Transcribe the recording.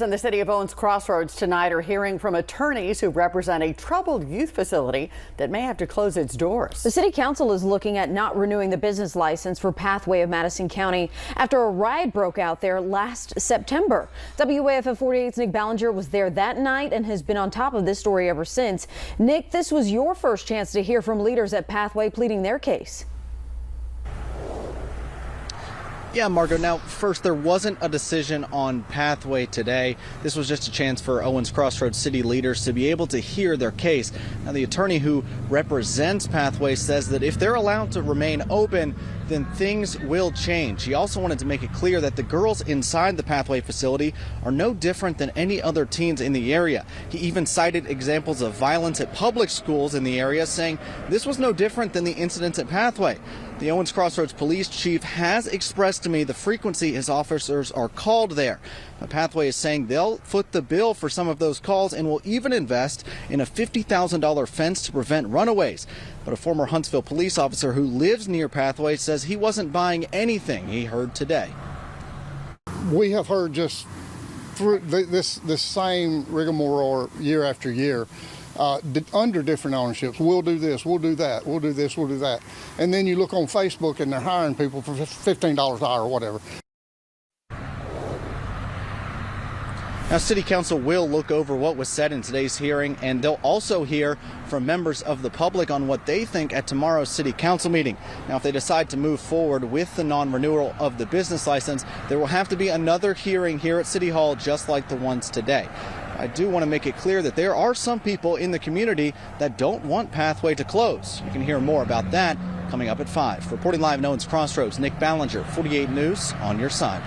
In the city of Owens Cross Roads tonight are hearing from attorneys who represent a troubled youth facility that may have to close its doors. The city council is looking at not renewing the business license for Pathway of Madison County after a riot broke out there last September. WAFF 48's Nick Ballinger was there that night and has been on top of this story ever since. Nick, this was your first chance to hear from leaders at Pathway pleading their case. Yeah, Margot. Now, first, there wasn't a decision on Pathway today. This was just a chance for Owens Cross Roads city leaders to be able to hear their case. Now, the attorney who represents Pathway says that if they're allowed to remain open, then things will change. He also wanted to make it clear that the girls inside the Pathway facility are no different than any other teens in the area. He even cited examples of violence at public schools in the area, saying this was no different than the incidents at Pathway. The Owens Cross Roads police chief has expressed to me the frequency his officers are called there. The Pathway is saying they'll foot the bill for some of those calls and will even invest in a $50,000 fence to prevent runaways. But a former Huntsville police officer who lives near Pathway says he wasn't buying anything he heard today. We have heard just through this same rigmarole year after year. Under different ownerships, we'll do this, we'll do that, we'll do this, we'll do that. And then you look on Facebook and they're hiring people for $15 an hour or whatever. Now, City Council will look over what was said in today's hearing, and they'll also hear from members of the public on what they think at tomorrow's City Council meeting. Now, if they decide to move forward with the non-renewal of the business license, there will have to be another hearing here at City Hall just like the ones today. I do want to make it clear that there are some people in the community that don't want Pathway to close. You can hear more about that coming up at 5. Reporting live in Owens Cross Roads, Nick Ballinger, 48 News, on your side.